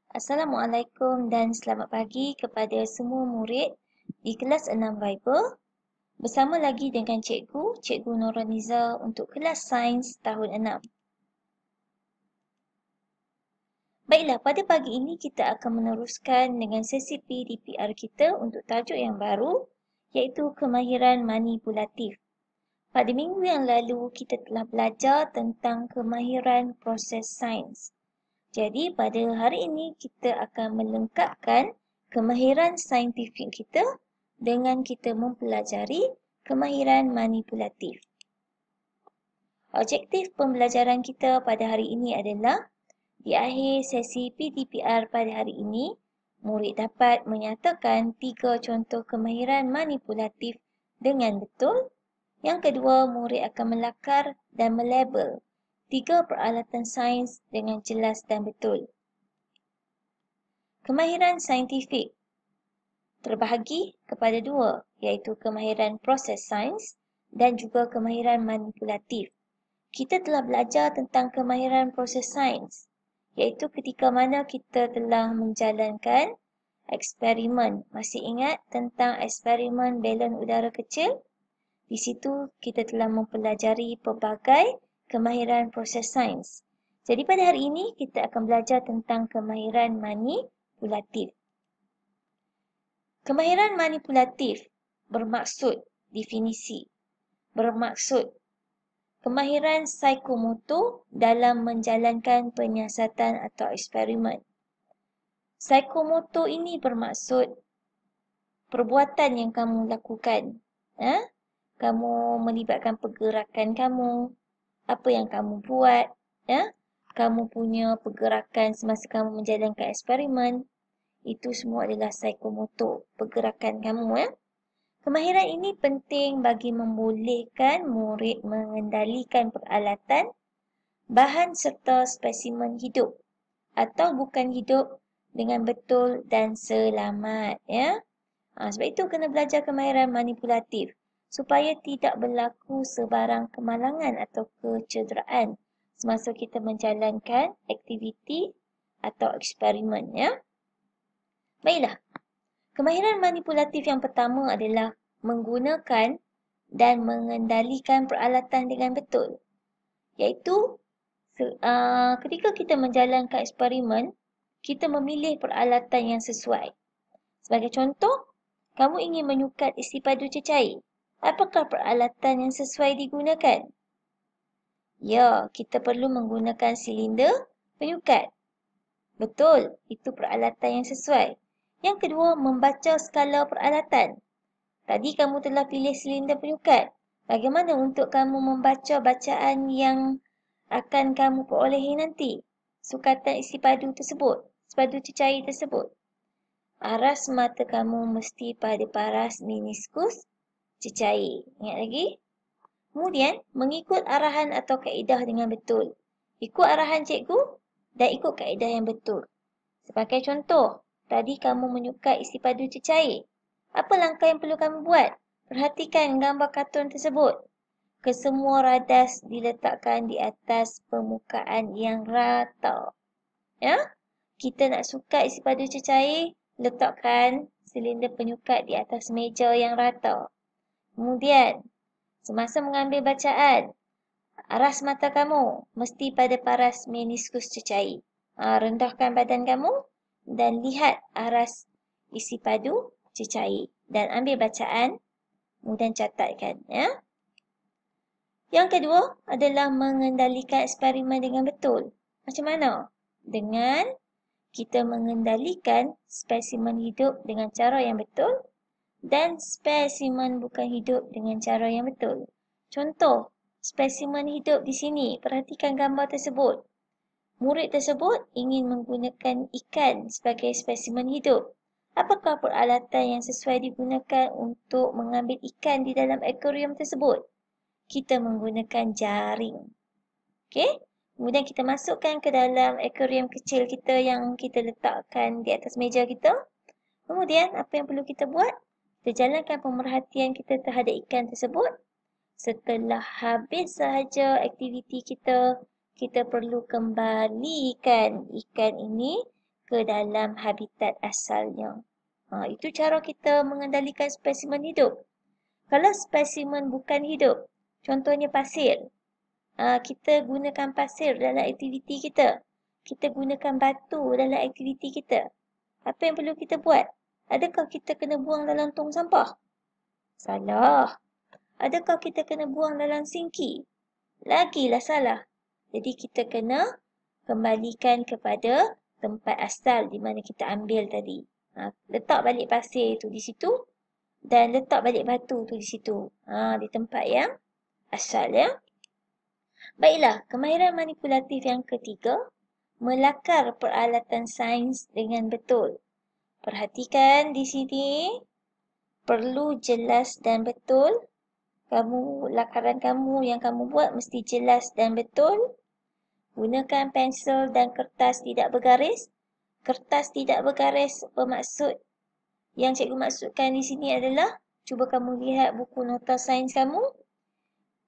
Assalamualaikum dan selamat pagi kepada semua murid di kelas 6 Viber. Bersama lagi dengan Cikgu Noraniza untuk kelas Sains tahun 6. Baiklah, pada pagi ini kita akan meneruskan dengan sesi PDPR kita untuk tajuk yang baru, iaitu kemahiran manipulatif. Pada minggu yang lalu, kita telah belajar tentang kemahiran proses sains. Jadi pada hari ini kita akan melengkapkan kemahiran saintifik kita dengan kita mempelajari kemahiran manipulatif. Objektif pembelajaran kita pada hari ini adalah di akhir sesi PDPR pada hari ini, murid dapat menyatakan 3 contoh kemahiran manipulatif dengan betul. Yang kedua, murid akan melakar dan melabel 3 peralatan sains dengan jelas dan betul. Kemahiran saintifik terbahagi kepada 2, iaitu kemahiran proses sains dan juga kemahiran manipulatif. Kita telah belajar tentang kemahiran proses sains, iaitu ketika mana kita telah menjalankan eksperimen. Masih ingat tentang eksperimen balon udara kecil? Di situ kita telah mempelajari pelbagai kemahiran proses sains. Jadi pada hari ini kita akan belajar tentang kemahiran manipulatif. Kemahiran manipulatif bermaksud kemahiran psikomotor dalam menjalankan penyiasatan atau eksperimen. Psikomotor ini bermaksud perbuatan yang kamu lakukan. Kamu melibatkan pergerakan kamu, apa yang kamu buat, kamu punya pergerakan semasa kamu menjalankan eksperimen. Itu semua adalah psikomotor, pergerakan kamu. Kemahiran ini penting bagi membolehkan murid mengendalikan peralatan, bahan serta spesimen hidup atau bukan hidup dengan betul dan selamat. Sebab itu kena belajar kemahiran manipulatif supaya tidak berlaku sebarang kemalangan atau kecederaan semasa kita menjalankan aktiviti atau eksperimen. Baiklah, kemahiran manipulatif yang pertama adalah menggunakan dan mengendalikan peralatan dengan betul. Iaitu ketika kita menjalankan eksperimen, kita memilih peralatan yang sesuai. Sebagai contoh, kamu ingin menyukat isi padu cecair. Apakah peralatan yang sesuai digunakan? Ya, kita perlu menggunakan silinder penyukat. Betul, itu peralatan yang sesuai. Yang kedua, membaca skala peralatan. Tadi kamu telah pilih silinder penyukat. Bagaimana untuk kamu membaca bacaan yang akan kamu perolehi nanti? Sukatan isi padu tersebut, padu cecair tersebut. Aras mata kamu mesti pada paras meniskus cecair. Ingat lagi? Kemudian, mengikut arahan atau kaedah dengan betul. Ikut arahan cikgu dan ikut kaedah yang betul. Sebagai contoh, tadi kamu menyukai isi padu cecair. Apa langkah yang perlu kamu buat? Perhatikan gambar kartun tersebut. Kesemua radas diletakkan di atas permukaan yang rata. Kita nak sukat isi padu cecair, letakkan silinder penyukat di atas meja yang rata. Kemudian, semasa mengambil bacaan, aras mata kamu mesti pada paras meniskus cecair. Rendahkan badan kamu dan lihat aras isi padu cecair dan ambil bacaan, kemudian catatkan. Yang kedua adalah mengendalikan eksperimen dengan betul. Macam mana? Dengan kita mengendalikan spesimen hidup dengan cara yang betul dan spesimen bukan hidup dengan cara yang betul. Contoh, spesimen hidup di sini. Perhatikan gambar tersebut. Murid tersebut ingin menggunakan ikan sebagai spesimen hidup. Apakah peralatan yang sesuai digunakan untuk mengambil ikan di dalam akuarium tersebut? Kita menggunakan jaring. Okey? Kemudian kita masukkan ke dalam akuarium kecil kita yang kita letakkan di atas meja kita. Kemudian apa yang perlu kita buat? Kita jalankan pemerhatian kita terhadap ikan tersebut. Setelah habis sahaja aktiviti kita, kita perlu kembalikan ikan ini ke dalam habitat asalnya. Itu cara kita mengendalikan spesimen hidup. Kalau spesimen bukan hidup, contohnya pasir, kita gunakan pasir dalam aktiviti kita. Kita gunakan batu dalam aktiviti kita. Apa yang perlu kita buat? Adakah kita kena buang dalam tong sampah? Salah. Adakah kita kena buang dalam sinki? Lagilah salah. Jadi kita kena kembalikan kepada tempat asal di mana kita ambil tadi. Letak balik pasir itu di situ dan letak balik batu tu di situ. Di tempat yang asal ya. Baiklah, kemahiran manipulatif yang ketiga, melakar peralatan sains dengan betul. Perhatikan di sini, perlu jelas dan betul. Lakaran kamu yang kamu buat mesti jelas dan betul. Gunakan pensel dan kertas tidak bergaris. Kertas tidak bergaris bermaksud, yang cikgu maksudkan di sini adalah, cuba kamu lihat buku nota sains kamu.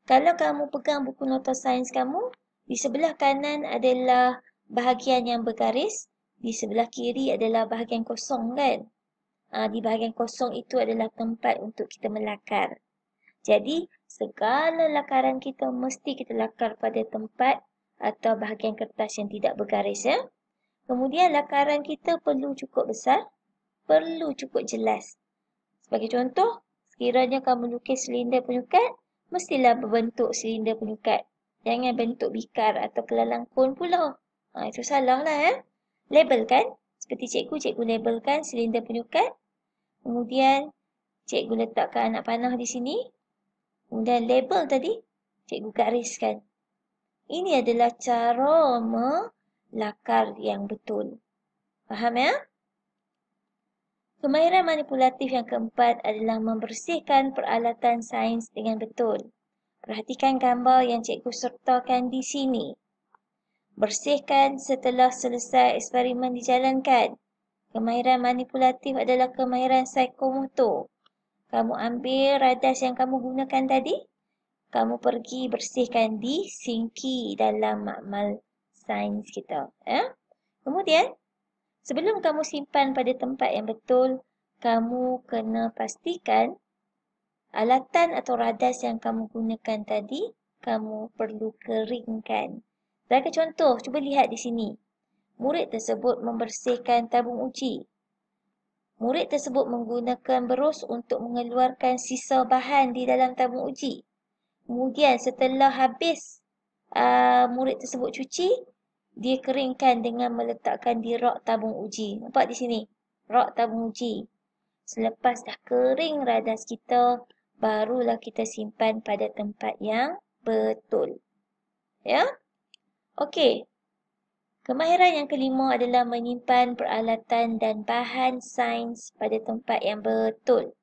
Kalau kamu pegang buku nota sains kamu, di sebelah kanan adalah bahagian yang bergaris, di sebelah kiri adalah bahagian kosong kan? Di bahagian kosong itu adalah tempat untuk kita melakar. Jadi, segala lakaran kita mesti kita lakar pada tempat atau bahagian kertas yang tidak bergaris ya. Kemudian lakaran kita perlu cukup besar, perlu cukup jelas. Sebagai contoh, sekiranya kamu lukis silinder penyukat, mestilah berbentuk silinder penyukat. Jangan bentuk bikar atau kelalangkun pula. Itu salah lah ya. Labelkan. Seperti cikgu labelkan silinder penyukat. Kemudian cikgu letakkan anak panah di sini. Kemudian label tadi, cikgu gariskan. Ini adalah cara melakar yang betul. Faham ya? Kemahiran manipulatif yang keempat adalah membersihkan peralatan sains dengan betul. Perhatikan gambar yang cikgu sertakan di sini. Bersihkan setelah selesai eksperimen dijalankan. Kemahiran manipulatif adalah kemahiran psikomotor. Kamu ambil radas yang kamu gunakan tadi, kamu pergi bersihkan di sinki dalam makmal sains kita. Kemudian, sebelum kamu simpan pada tempat yang betul, kamu kena pastikan alatan atau radas yang kamu gunakan tadi, kamu perlu keringkan. Sebagai contoh, cuba lihat di sini. Murid tersebut membersihkan tabung uji. Murid tersebut menggunakan berus untuk mengeluarkan sisa bahan di dalam tabung uji. Kemudian setelah habis murid tersebut cuci, dia keringkan dengan meletakkan di rak tabung uji. Nampak di sini? Rak tabung uji. Selepas dah kering radas kita, barulah kita simpan pada tempat yang betul. Ya? Okey. Kemahiran yang kelima adalah menyimpan peralatan dan bahan sains pada tempat yang betul.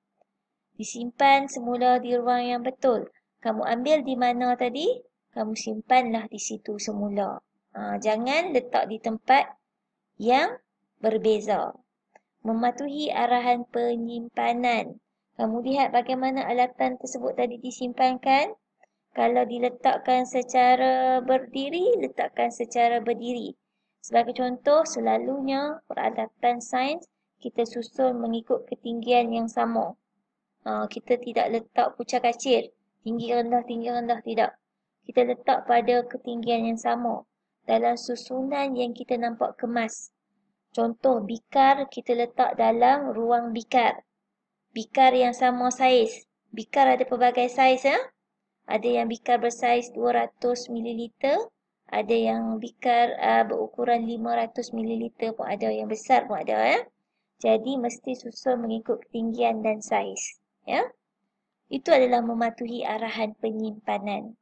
Disimpan semula di ruang yang betul. Kamu ambil di mana tadi? Kamu simpanlah di situ semula. Jangan letak di tempat yang berbeza. Mematuhi arahan penyimpanan. Kamu lihat bagaimana alatan tersebut tadi disimpankan. Kalau diletakkan secara berdiri, letakkan secara berdiri. Sebagai contoh, selalunya peralatan sains kita susun mengikut ketinggian yang sama. Kita tidak letak kucar kacir, tinggi rendah, tidak. Kita letak pada ketinggian yang sama dalam susunan yang kita nampak kemas. Contoh, bikar kita letak dalam ruang bikar. Bikar yang sama saiz. Bikar ada pelbagai saiz ya. Ada yang bikar bersaiz 200 ml, ada yang bikar berukuran 500 ml pun ada, yang besar pun ada ya. Jadi mesti susun mengikut ketinggian dan saiz. Ya. Itu adalah mematuhi arahan penyimpanan.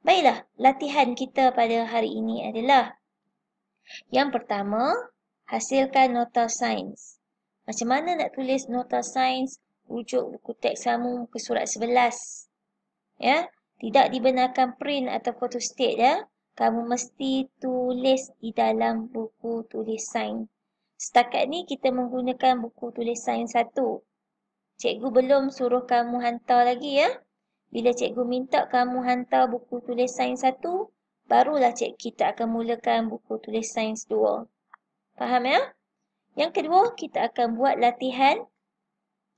Baiklah, latihan kita pada hari ini adalah yang pertama, hasilkan nota sains. Macam mana nak tulis nota sains? Rujuk buku teks kamu muka surat 11. Ya, tidak dibenarkan print atau photostat ya. Kamu mesti tulis di dalam buku tulis sains. Setakat ni kita menggunakan buku tulis sains 1. Cikgu belum suruh kamu hantar lagi ya. Bila cikgu minta kamu hantar buku tulis sains 1, barulah kita akan mulakan buku tulis sains 2. Faham ya? Yang kedua, kita akan buat latihan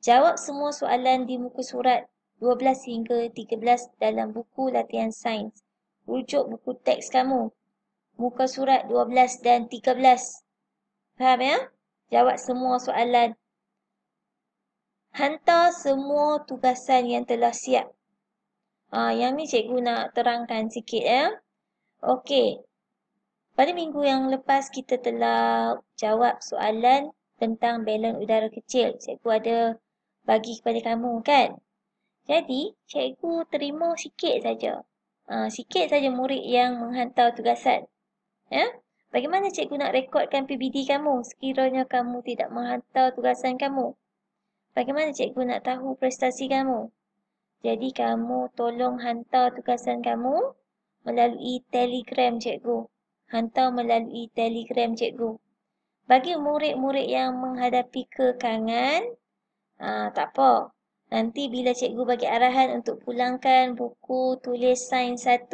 jawab semua soalan di muka surat 12 hingga 13 dalam buku latihan sains. Rujuk buku teks kamu. Muka surat 12 dan 13. Faham ya? Jawab semua soalan. Hantar semua tugasan yang telah siap. Yang ni cikgu nak terangkan sikit ya. Okey. Pada minggu yang lepas kita telah jawab soalan tentang balon udara kecil. Cikgu ada bagi kepada kamu kan. Jadi, cikgu terima sikit saja. Sikit saja murid yang menghantar tugasan. Ya? Bagaimana cikgu nak rekodkan PBD kamu sekiranya kamu tidak menghantar tugasan kamu? Bagaimana cikgu nak tahu prestasi kamu? Jadi, kamu tolong hantar tugasan kamu melalui Telegram cikgu. Hantar melalui Telegram cikgu. Bagi murid-murid yang menghadapi kekangan, tak apa. Nanti bila cikgu bagi arahan untuk pulangkan buku tulis sains 1,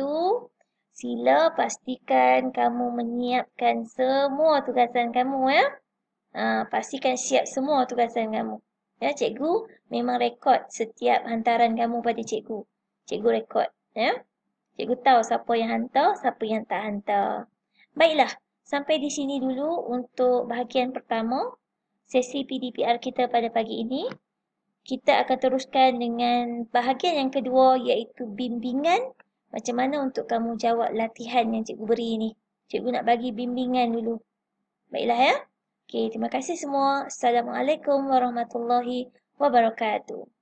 sila pastikan kamu menyiapkan semua tugasan kamu ya. Pastikan siap semua tugasan kamu. Ya, cikgu memang rekod setiap hantaran kamu pada cikgu. Cikgu rekod ya. Cikgu tahu siapa yang hantar, siapa yang tak hantar. Baiklah, sampai di sini dulu untuk bahagian pertama sesi PDPR kita pada pagi ini. Kita akan teruskan dengan bahagian yang kedua iaitu bimbingan. Macam mana untuk kamu jawab latihan yang cikgu beri ni. Cikgu nak bagi bimbingan dulu. Baiklah ya. Okey, terima kasih semua. Assalamualaikum warahmatullahi wabarakatuh.